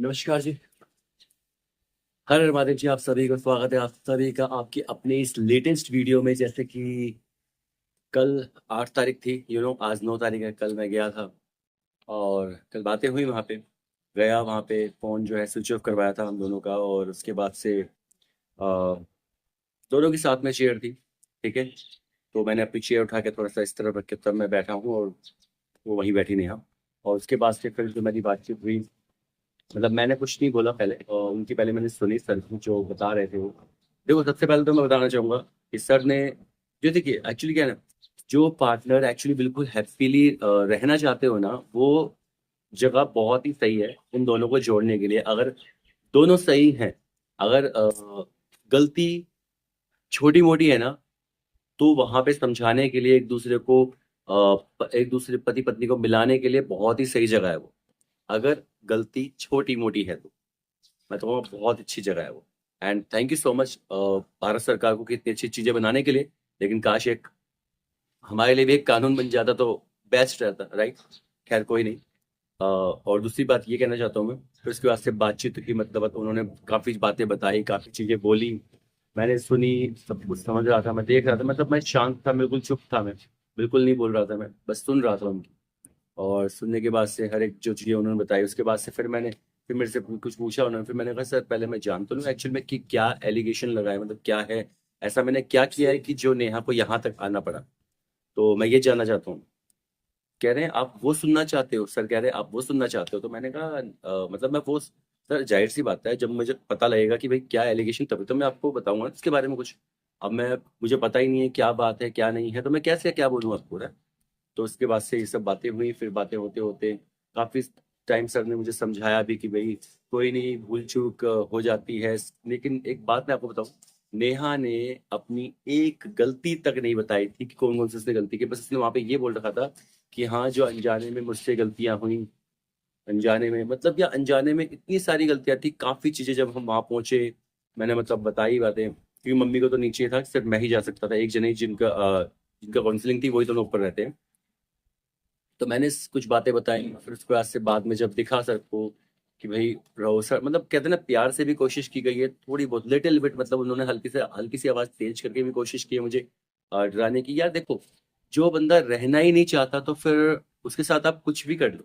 नमस्कार जी। हर हर महादेव जी, आप सभी को स्वागत है आप सभी का आपकी अपने इस लेटेस्ट वीडियो में। जैसे कि कल 8 तारीख थी, आज 9 तारीख है। कल मैं गया था और कल बातें हुई वहाँ पे। गया वहाँ पे, फ़ोन जो है स्विच ऑफ करवाया था हम दोनों का, और उसके बाद से दोनों की साथ में चेयर थी। ठीक है, तो मैंने अपनी चेयर उठा के थोड़ा सा इस तरफ रख के तब मैं बैठा हूँ, और वो वहीं बैठी नेहा। और उसके बाद से फिर जो मेरी बातचीत हुई, मतलब मैंने कुछ नहीं बोला पहले, उनकी पहले मैंने सुनी सर जो बता रहे थे वो। देखो, सबसे पहले तो मैं बताना चाहूंगा कि सर ने, जो देखिए एक्चुअली क्या है ना, जो पार्टनर एक्चुअली बिल्कुल हैप्पीली रहना चाहते हो ना, वो जगह बहुत ही सही है उन दोनों को जोड़ने के लिए। अगर दोनों सही हैं, अगर गलती छोटी मोटी है ना, तो वहां पे समझाने के लिए एक दूसरे को, एक दूसरे पति पत्नी को मिलाने के लिए बहुत ही सही जगह है वो। अगर गलती छोटी मोटी है तो मैं तो कहूँगा बहुत अच्छी जगह है वो। And thank you so much Bharat सरकार को कि इतनी अच्छी चीजें बनाने के लिए। लेकिन काश एक हमारे लिए भी एक कानून बन जाता तो बेस्ट रहता, राइट। खैर कोई नहीं। और दूसरी बात ये कहना चाहता हूँ मैं, फिर उसके बाद से बातचीत की, मतलब उन्होंने काफी बातें बताई, काफी चीजें बोली। मैंने सुनी, सब कुछ समझ रहा था, मैं देख रहा था, मतलब मैं शांत था, बिल्कुल चुप था मैं। बिल्कुल नहीं बोल रहा था, मैं बस सुन रहा था उनकी। और सुनने के बाद से हर एक जो चीज़ें उन्होंने बताई, उसके बाद से फिर मेरे से कुछ पूछा उन्होंने। फिर मैंने कहा सर पहले मैं जान तो लूँ एक्चुअल में कि क्या एलिगेशन लगाए, मतलब क्या है, ऐसा मैंने क्या किया है कि जो नेहा को यहाँ तक आना पड़ा। तो मैं ये जानना चाहता हूँ। कह रहे हैं आप वो सुनना चाहते हो, सर कह रहे हैं आप वो सुनना चाहते हो। तो मैंने कहा मतलब मैं वो, सर जाहिर सी बात है, जब मुझे पता लगेगा कि भाई क्या एलिगेशन, तभी तो मैं आपको बताऊंगा इसके बारे में कुछ। अब मैं, मुझे पता ही नहीं है क्या बात है क्या नहीं है, तो मैं कैसे क्या बोलूँ आपको ना। तो उसके बाद से ये सब बातें हुई, फिर बातें होते होते काफी टाइम सर ने मुझे समझाया भी कि भाई कोई नहीं, भूल चूक हो जाती है। लेकिन एक बात मैं आपको बताऊं, नेहा ने अपनी एक गलती तक नहीं बताई थी कि कौन कौन सी उसने गलती की। बस उसने वहां पे ये बोल रखा था कि हाँ, जो अनजाने में मुझसे गलतियां हुई, अनजाने में मतलब, या अनजाने में इतनी सारी गलतियां थी, काफी चीजें जब हम वहां पहुंचे, मैंने मतलब बताई बातें, क्योंकि मम्मी को तो नीचे था, सिर्फ मैं ही जा सकता था, एक जने जिनका जिनका काउंसलिंग थी वही दोनों ऊपर रहते हैं। तो मैंने कुछ बातें बताई, फिर उसके बाद से बाद में जब दिखा सर को कि भाई रहो सर, मतलब कहते हैं ना, प्यार से भी कोशिश की गई है थोड़ी बहुत, लिटिल बिट, मतलब उन्होंने हल्की सी आवाज तेज करके भी कोशिश की है मुझे डराने की। यार देखो, जो बंदा रहना ही नहीं चाहता तो फिर उसके साथ आप कुछ भी कर लो,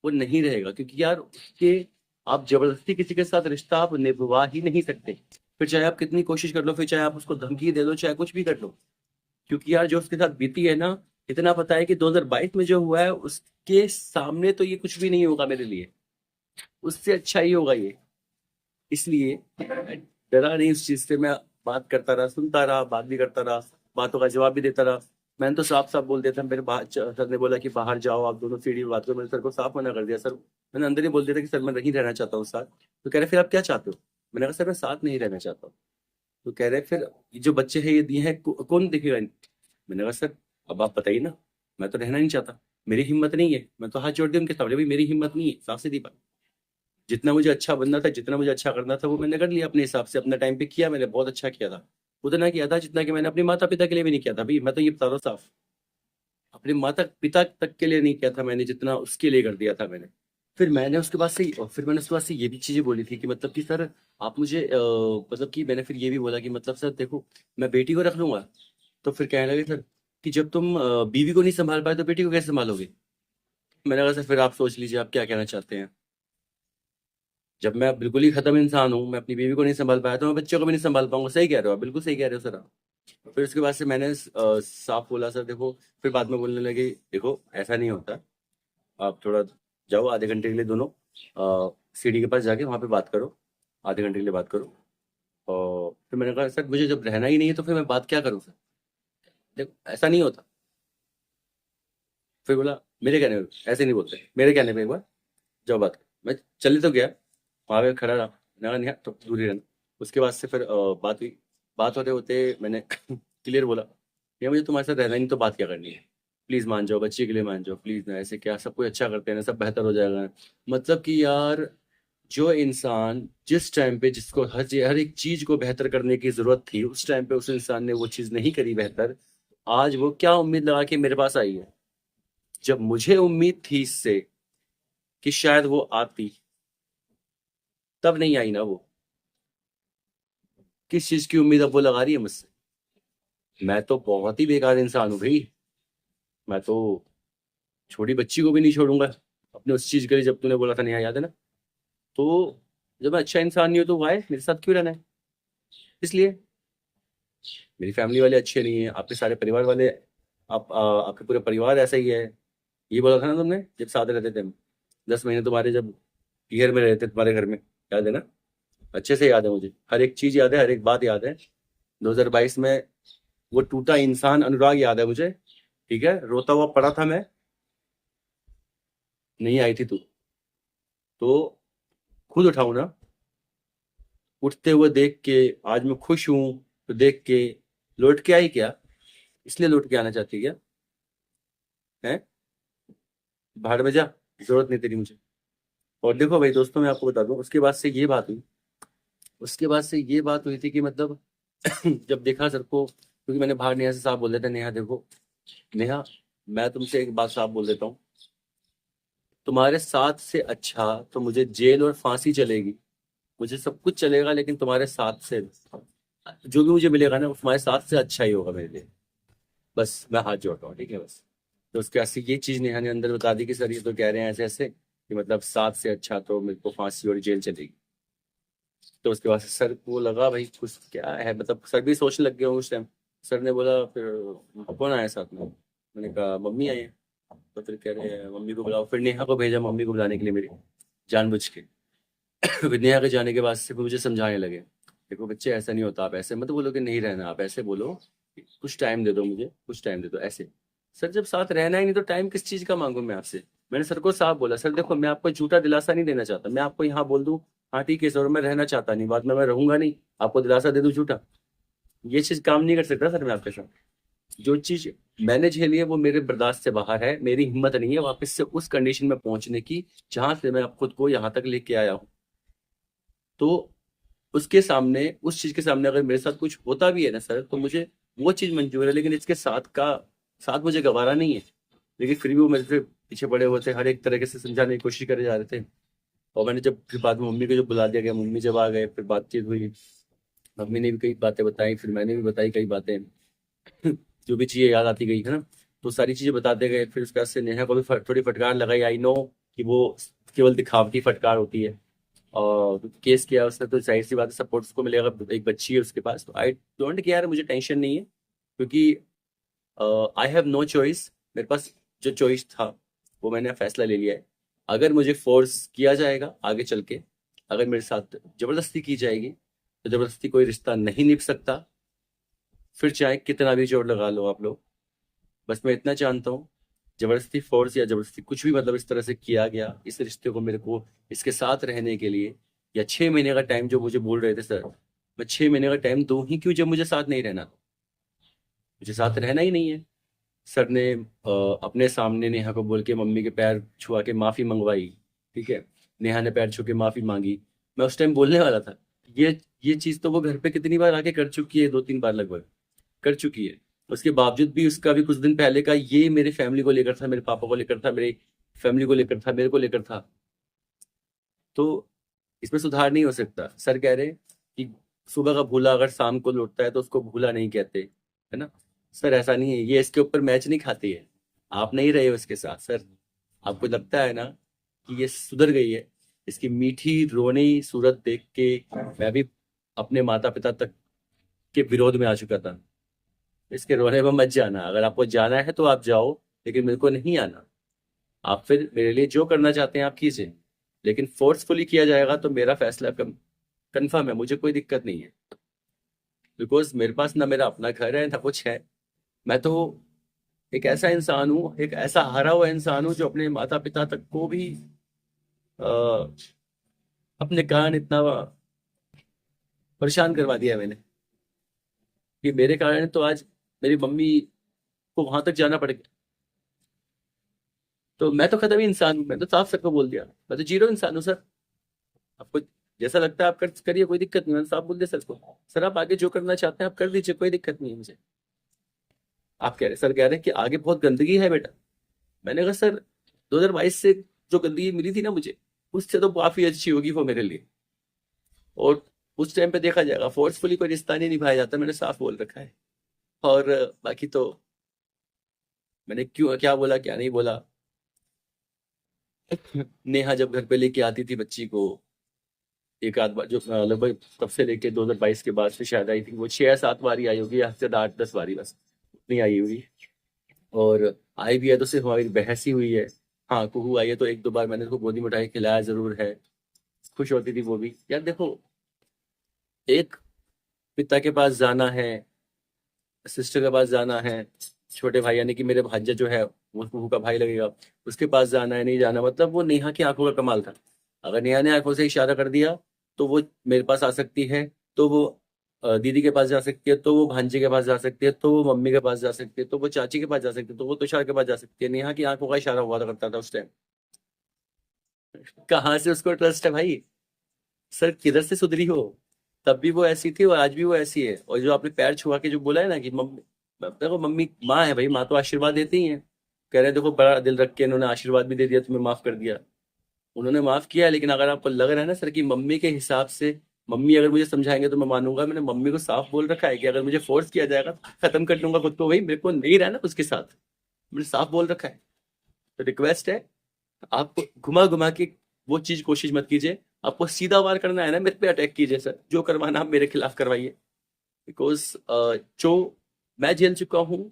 वो नहीं रहेगा, क्योंकि यार उसके, आप जबरदस्ती किसी के साथ रिश्ता आप निभा ही नहीं सकते। फिर चाहे आप कितनी कोशिश कर लो, फिर चाहे आप उसको धमकी दे दो, चाहे कुछ भी कर लो, क्योंकि यार जो उसके साथ बीती है ना, इतना पता है कि 2022 में जो हुआ है उसके सामने तो ये कुछ भी नहीं होगा मेरे लिए, उससे अच्छा ही होगा ये। इसलिए मैं डरा नहीं उस चीज से, मैं बात करता रहा, सुनता रहा, बात भी करता रहा, बातों का जवाब भी देता रहा। मैंने तो साफ साफ बोल दिया था, मेरे बाहर सर ने बोला कि बाहर जाओ आप दोनों, सीढ़ी पे बात करो, मैंने सर को साफ मना कर दिया सर। मैंने अंदर ही बोल दिया था कि सर मैं नहीं रहना चाहता हूँ साथ। तो कह रहे फिर आप क्या चाहते हो। मैंने कहा सर मैं साथ नहीं रहना चाहता हूँ। तो कह रहे फिर ये जो बच्चे हैं ये दिए हैं कौन देखेगा मैंने कहा सर अब आप बताइए ना, मैं तो रहना नहीं चाहता, मेरी हिम्मत नहीं है। मैं तो हाथ जोड़ दिया उनके सामने, भाई मेरी हिम्मत नहीं है, साफ सीधी बात। जितना मुझे अच्छा बनना था, जितना मुझे अच्छा करना था, वो मैंने कर लिया अपने हिसाब से, अपना टाइम पे किया, मैंने बहुत अच्छा किया था। उतना किया था जितना कि मैंने अपने माता पिता के लिए भी नहीं किया था, भाई मैं तो ये बता रहा हूँ साफ। अपने माता पिता तक के लिए नहीं किया था मैंने, जितना उसके लिए कर दिया था मैंने। फिर मैंने उसके बाद से, और फिर मैंने उसके बाद से ये भी चीजें बोली थी कि मतलब कि सर आप मुझे मतलब कि मैंने फिर ये भी बोला कि मतलब सर देखो, मैं बेटी को रख लूंगा। तो फिर कहने लगे सर कि जब तुम बीवी को नहीं संभाल पाए तो बेटी को कैसे संभालोगे। मैंने कहा सर फिर आप सोच लीजिए आप क्या कहना चाहते हैं। जब मैं बिल्कुल ही खत्म इंसान हूँ, मैं अपनी बीवी को नहीं संभाल पाया तो मैं बच्चों को भी नहीं संभाल पाऊंगा। सही कह रहे हो आप, बिल्कुल सही कह रहे हो सर आप। फिर उसके बाद से मैंने साफ बोला सर देखो। फिर बाद में बोलने लगे देखो ऐसा नहीं होता, आप थोड़ा जाओ आधे घंटे के लिए दोनों सीढ़ी के पास जाके वहां पे बात करो, आधे घंटे के लिए बात करो। और फिर मैंने कहा सर मुझे जब रहना ही नहीं है तो फिर मैं बात क्या करूँ सर। देखो ऐसा नहीं होता। फिर बोला मेरे कहने पे ऐसे नहीं बोलते, मेरे कहने पे एक बार जाओ बात करो। मैं चले तो गया, वहां पे खड़ा रहा, मैंने कहा नहीं तो दूर ही रहना। उसके बाद से फिर बात हुई। बात होते होते मैंने क्लियर बोला भैया मुझे तुम्हारे साथ रहना ही नहीं, तो बात क्या करनी है। प्लीज मान जाओ, बच्चे के लिए मान जाओ प्लीज ना, ऐसे क्या सब कुछ अच्छा करते हैं ना, सब बेहतर हो जाएगा। मतलब कि यार, जो इंसान जिस टाइम पे जिसको हर एक चीज को बेहतर करने की जरूरत थी, उस टाइम पे उस इंसान ने वो चीज नहीं करी बेहतर। आज वो क्या उम्मीद लगा के मेरे पास आई है, जब मुझे उम्मीद थी इससे कि शायद वो आती। तब नहीं आई ना वो। किस चीज की उम्मीद अब वो लगा रही है मुझसे? मैं तो बहुत ही बेकार इंसान हूँ भाई। मैं तो छोटी बच्ची को भी नहीं छोड़ूंगा अपने उस चीज के लिए, जब तूने बोला था, नेहा याद है ना? तो जब मैं अच्छा इंसान नहीं हूँ तो वाई मेरे साथ क्यों रहना है? इसलिए मेरी फैमिली वाले अच्छे नहीं है, आपके सारे परिवार वाले, आपके पूरे परिवार ऐसा ही है। ये बोला था ना तुमने जब साथ रहते थे हम, 10 महीने तुम्हारे, जब ईयर में रहते थे तुम्हारे घर में, याद है ना? अच्छे से याद है मुझे, हर एक चीज याद है, हर एक बात याद है। 2022 में वो टूटा इंसान अनुराग याद है मुझे। ठीक है, रोता हुआ पड़ा था मैं, नहीं आई थी तू, तो खुद उठाऊ ना। उठते हुए देख के आज मैं खुश हूं, तो देख के लौट के आई क्या? इसलिए लौट के आना चाहती है क्या? है? भाड़ में जा, जरूरत नहीं तेरी मुझे। और देखो भाई दोस्तों, मैं आपको बता दूं, उसके बाद से ये बात हुई, उसके बाद से ये बात हुई थी कि मतलब जब देखा सर को, क्योंकि मैंने बाहर नेहा से साफ बोल देता, नेहा देखो, नेहा मैं तुमसे एक बात साफ बोल देता हूँ, तुम्हारे साथ से अच्छा तो मुझे जेल और फांसी चलेगी, मुझे सब कुछ चलेगा, लेकिन तुम्हारे साथ से जो भी मुझे मिलेगा ना, वो तुम्हारे साथ से अच्छा ही होगा मेरे लिए। बस मैं हाथ जोड़ता हूँ, ठीक है बस। तो उसके बाद से ये चीज नेहा ने अंदर बता दी कि सर ये तो कह रहे हैं ऐसे ऐसे कि मतलब साथ से अच्छा तो मेरे को फांसी और जेल चलेगी। तो उसके बाद से सर को लगा भाई कुछ क्या है, मतलब सर भी सोचने लग गए होंगे उस टाइम। सर ने बोला फिर कौन आया साथ में? मैंने कहा मम्मी आई है। तो फिर कह रहे हैं मम्मी को बुलाओ, फिर नेहा को भेजा मम्मी को बुलाने के लिए मेरी, जानबूझ के। फिर नेहा के जाने के बाद से फिर मुझे समझाने लगे, देखो बच्चे ऐसा नहीं होता, आप ऐसे मत बोलो कि नहीं रहना, आप ऐसे बोलो कि कुछ टाइम दे दो मुझे, कुछ टाइम दे दो, ऐसे। सर जब साथ रहना ही नहीं तो टाइम किस चीज का मांगू मैं आपसे? मैंने सर को साफ बोला, सर देखो मैं आपको झूठा दिलासा नहीं देना चाहता, मैं आपको यहाँ बोल दूं हाँ ठीक है सर मैं रहना चाहता नहीं, बाद में मैं रहूंगा नहीं, आपको दिलासा दे दूं झूठा, ये चीज काम नहीं कर सकता सर मैं आपके साथ। जो चीज मैंने झेली है वो मेरे बर्दाश्त से बाहर है, मेरी हिम्मत नहीं है वापस से उस कंडीशन में पहुंचने की जहां से मैं खुद को यहाँ तक लेके आया हूँ। तो उसके सामने, उस चीज के सामने अगर मेरे साथ कुछ होता भी है ना सर, तो मुझे वो चीज मंजूर है, लेकिन इसके साथ मुझे गवारा नहीं है। लेकिन फिर भी वो मेरे से पीछे पड़े हुए थे, हर एक तरीके से समझाने की कोशिश करे जा रहे थे। और मैंने जब फिर बाद में मम्मी को जब बुला दिया गया, मम्मी जब आ गए, फिर बातचीत हुई, मम्मी ने भी कई बातें बताई, फिर मैंने भी बताई कई बातें। जो भी चीजें याद आती गई है ना, तो सारी चीजें बताते गए। फिर उसके बाद से नेहा को भी थोड़ी फटकार लगाई, आई नो कि वो केवल दिखावटी फटकार होती है। और केस किया उसने तो जाहिर सी बात है सपोर्ट उसको मिलेगा, एक बच्ची है उसके पास, तो आई डोंट केयर, मुझे टेंशन नहीं है, क्योंकि आई हैव नो चॉइस। मेरे पास जो चॉइस था वो मैंने फैसला ले लिया है। अगर मुझे फोर्स किया जाएगा आगे चल के, अगर मेरे साथ जबरदस्ती की जाएगी, तो जबरदस्ती कोई रिश्ता नहीं निभ सकता, फिर चाहे कितना भी जोर लगा लो आप लोग। बस मैं इतना जानता हूँ, जबरदस्ती फोर्स या जबरदस्ती कुछ भी मतलब इस तरह से किया गया इस रिश्ते को मेरे को इसके साथ रहने के लिए, या 6 महीने का टाइम जो मुझे बोल रहे थे सर, मैं 6 महीने का टाइम दूं ही क्यों जब मुझे साथ नहीं रहना? मुझे साथ रहना ही नहीं है। सर ने अपने सामने नेहा को बोल के मम्मी के पैर छुआ के माफी मंगवाई। ठीक है, नेहा ने पैर छू के माफी मांगी। मैं उस टाइम बोलने वाला था, ये चीज तो वो घर पे कितनी बार आके कर चुकी है, 2-3 बार लगभग कर चुकी है। उसके बावजूद भी उसका भी कुछ दिन पहले का ये मेरे फैमिली को लेकर था, मेरे पापा को लेकर था, मेरी फैमिली को लेकर था, मेरे को लेकर था। तो इसमें सुधार नहीं हो सकता। सर कह रहे कि सुबह का भूला अगर शाम को लौटता है तो उसको भूला नहीं कहते, है ना? सर ऐसा नहीं है, ये इसके ऊपर मैच नहीं खाती है। आप नहीं रहे हो इसके साथ सर, आपको लगता है ना कि ये सुधर गई है? इसकी मीठी रोनी सूरत देख के मैं भी अपने माता पिता तक के विरोध में आ चुका था। इसके रोने में मत जाना, अगर आपको जाना है तो आप जाओ, लेकिन मेरे को नहीं आना। आप फिर मेरे लिए जो करना चाहते हैं आप कीजिए, लेकिन फोर्सफुली किया जाएगा तो मेरा फैसला कंफर्म है, मुझे कोई दिक्कत नहीं है। बिकॉज मेरे पास ना मेरा अपना घर है ना कुछ है। मैं तो एक ऐसा इंसान हूँ, एक ऐसा हारा हुआ इंसान हूँ जो अपने माता पिता तक को भी अ, अपने कारण इतना परेशान करवा दिया है मैंने, कि मेरे कारण तो आज मेरी मम्मी को वहां तक जाना पड़ गया। तो मैं तो खत्म ही इंसान हूँ, मैं तो साफ सर को बोल दिया, मैं तो जीरो इंसान हूँ सर। आपको जैसा लगता है आप करिए, कोई दिक्कत नहीं, मैंने साफ बोल दिया सर को, सर आप आगे जो करना चाहते हैं आप कर दीजिए, कोई दिक्कत नहीं है मुझे। आप कह रहे सर कह रहे हैं कि आगे बहुत गंदगी है बेटा। मैंने कहा सर 2022 से जो गंदगी मिली थी ना मुझे, उससे तो काफी अच्छी होगी वो मेरे लिए। और उस टाइम पे देखा जाएगा, फोर्सफुली कोई रिश्ता नहीं निभाया जाता, मैंने साफ बोल रखा है। और बाकी तो मैंने क्यों क्या बोला क्या नहीं बोला। नेहा जब घर पे लेके आती थी बच्ची को, एक आध बार, जो लगभग तब से लेके 2022 के बाद से शायद आई थी, वो 6 या 7 बारी आई होगी, या से 8-10 बारी बस, उतनी आई हुई। और आई भी है तो सिर्फ हमारी बहस ही हुई है। हाँ, कुहू आई है तो 1-2 बार मैंने उसको गोदी में उठा के खिलाया जरूर है, खुश होती थी वो भी। यार देखो, एक पिता के पास जाना है, सिस्टर के पास जाना है, छोटे भाई यानी कि मेरे भांजा जो है वो कुहू का भाई लगेगा, उसके पास जाना है नहीं जाना, मतलब वो नेहा की आंखों का कमाल था। अगर नेहा ने आंखों से इशारा कर दिया तो वो मेरे पास आ सकती है, तो वो दीदी के पास जा सकती है, तो वो भांजे के पास जा सकती है, तो वो मम्मी के पास जा सकती है, तो वो चाची के पास जा सकती है, तो वो तुषार के पास जा सकती है। नेहा की आंखों का इशारा हुआ करता था उस टाइम। कहाँ से उसको ट्रस्ट है भाई? सर किधर से सुधरी हो? तब भी वो ऐसी थी और आज भी वो ऐसी है। और जो आपने पैर छुआ के जो बोला है ना कि मम्मी, देखो मम्मी माँ है भाई, माँ तो आशीर्वाद देती ही है। कह रहे हैं देखो, बड़ा दिल रख के इन्होंने आशीर्वाद भी दे दिया, तुम्हें माफ कर दिया। उन्होंने माफ किया है, लेकिन अगर आपको लग रहा है ना सर कि मम्मी के हिसाब से, मम्मी अगर मुझे समझाएंगे तो मैं मानूंगा, मैंने मम्मी को साफ बोल रखा है कि अगर मुझे फोर्स किया जाएगा तो खत्म कर लूंगा खुद को, भाई मेरे को नहीं रहना उसके साथ, मैंने साफ बोल रखा है। तो रिक्वेस्ट है, आप घुमा घुमा के वो चीज कोशिश मत कीजिए। आपको सीधा वार करना है ना, मेरे पे अटैक कीजिए सर, जो करवाना आप मेरे खिलाफ करवाइए। बिकॉज जो मैं झेल चुका हूँ,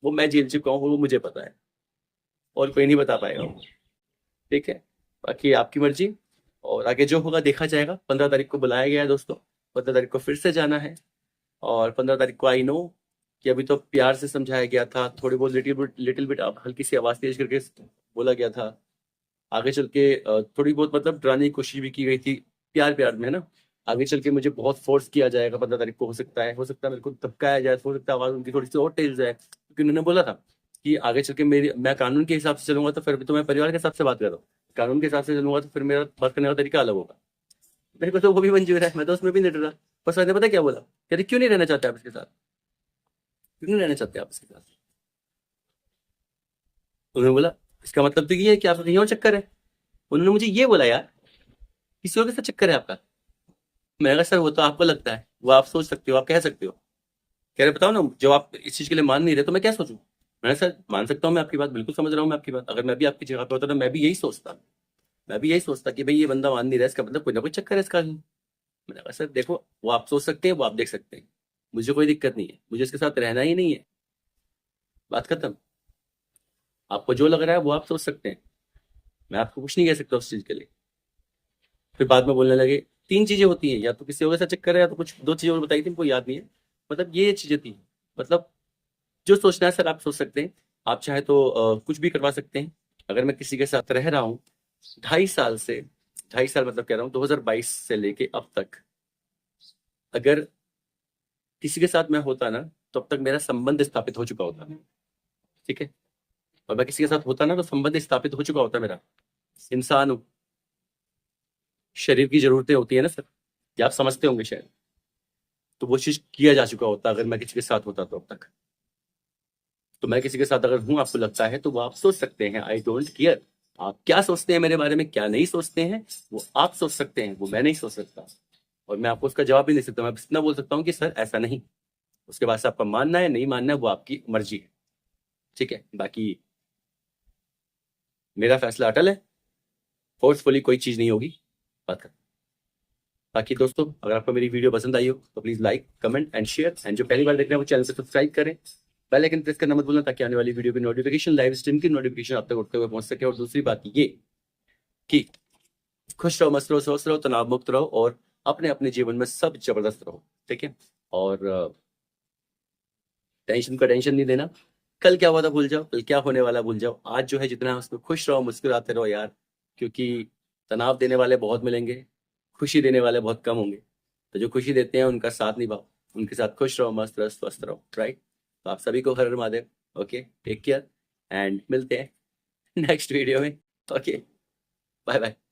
वो मैं झेल चुका हूँ, वो मुझे पता है, और कोई नहीं बता पाएगा वो। ठीक है, बाकी आपकी मर्जी, और आगे जो होगा देखा जाएगा। 15 तारीख को बुलाया गया है दोस्तों, 15 तारीख को फिर से जाना है। और 15 तारीख को आई नो कि अभी तो प्यार से समझाया गया था, थोड़ी बहुत लिटिल बिट आप हल्की सी आवाज तेज करके बोला गया था। आगे चल के थोड़ी बहुत मतलब डराने की कोशिश भी की गई थी, प्यार प्यार में, है ना। आगे चल के मुझे बहुत फोर्स किया जाएगा 15 तारीख को, हो सकता है मेरे को धमकाया जाए, हो सकता है आवाज उनकी थोड़ी सी और तेज जाए, क्योंकि उन्होंने बोला था कि आगे चल के मेरी, मैं कानून के हिसाब से चलूंगा तो फिर भी तो मैं परिवार के हिसाब से बात कर रहा हूँ, कानून के हिसाब से चलूंगा तो फिर मेरा बात करने का तरीका अलग होगा। मेरे को तो वो भी मंजूर है, मैं तो उसमें भी नहीं डरा। बस मैंने पता क्या बोला, कहते क्यों नहीं रहना चाहते आप इसके साथ, क्यों नहीं रहना चाहते आप इसके साथ? उन्होंने बोला इसका मतलब तो ये है कि आपका कहीं और चक्कर है। उन्होंने मुझे ये बोला यार, किसी और के साथ चक्कर है आपका। मैंने कहा सर वो तो आपको लगता है, वो आप सोच सकते हो, आप कह सकते हो। कह रहे बताओ ना, जब आप इस चीज के लिए मान नहीं रहे तो मैं क्या सोचूं। मैंने सर मान सकता हूँ मैं आपकी बात, बिल्कुल समझ रहा हूँ मैं आपकी बात, अगर मैं भी आपकी जगह पे होता तो मैं भी यही सोचता कि भाई ये बंदा मान नहीं रहा, इसका मतलब कोई ना कोई चक्कर है इसका। मैंने कहा सर देखो, वो आप सोच सकते हैं, वो आप देख सकते हैं, मुझे कोई दिक्कत नहीं है, मुझे इसके साथ रहना ही नहीं है, बात खत्म। आपको जो लग रहा है वो आप सोच सकते हैं, मैं आपको कुछ नहीं कह सकता उस चीज के लिए। फिर बाद में बोलने लगे 3 चीजें होती हैं, या तो किसी और के साथ चक्कर है, या तो कुछ 2 चीजें और बताई थी, हमको याद नहीं है। मतलब ये चीजें थी। मतलब जो सोचना है सर आप सोच सकते हैं, आप चाहे तो कुछ भी करवा सकते हैं। अगर मैं किसी के साथ रह रहा हूँ 2.5 साल से, 2.5 साल मतलब कह रहा हूँ 2022 से लेके अब तक, अगर किसी के साथ मैं होता ना, तो अब तक मेरा संबंध स्थापित हो चुका होता। ठीक है, और मैं किसी के साथ होता ना तो संबंध स्थापित हो चुका होता मेरा। इंसान हूं, शरीर की जरूरतें होती है ना सर, ये आप समझते होंगे शायद, तो वो चीज किया जा चुका होता अगर मैं किसी के साथ होता तो अब तक। तो मैं किसी के साथ अगर हूं, आपको लगता है तो वो आप सोच सकते हैं, आई डोंट केयर आप क्या सोचते हैं मेरे बारे में, क्या नहीं सोचते हैं, वो आप सोच सकते हैं, वो मैं नहीं सोच सकता। और मैं आपको उसका जवाब भी नहीं सकता, मैं बस इतना बोल सकता हूँ कि सर ऐसा नहीं। उसके बाद से आपका मानना है नहीं मानना है वो आपकी मर्जी है। ठीक है, बाकी मेरा फैसला अटल है, फोर्सफुली कोई चीज नहीं होगी, बात खत्म। बाकी दोस्तों, अगर आपको मेरी वीडियो पसंद आई हो तो please like comment and share, and जो पहली बार देख रहे हैं वो चैनल को सब्सक्राइब करें, बेल आइकन प्रेस करना मत भूलना, ताकि आने वाली वीडियो की नोटिफिकेशन, लाइव स्ट्रीम की नोटिफिकेशन आप तक उठते हुए पहुंच सके। और दूसरी बात ये कि खुश रहो, मस्त रहो, स्वस्थ रहो, तनाव मुक्त रहो, और अपने अपने जीवन में सब जबरदस्त रहो। ठीक है, और टेंशन का टेंशन नहीं देना, कल क्या हुआ था भूल जाओ, कल क्या होने वाला भूल जाओ, आज जो है जितना है उसमें खुश रहो, मुस्कुराते रहो यार, क्योंकि तनाव देने वाले बहुत मिलेंगे, खुशी देने वाले बहुत कम होंगे। तो जो खुशी देते हैं उनका साथ निभाओ, उनके साथ खुश रहो, मस्त रहो, स्वस्थ रहो। राइट, तो आप सभी को Har Har Mahadev. Okay, take care, and मिलते हैं नेक्स्ट वीडियो में। Okay, bye bye.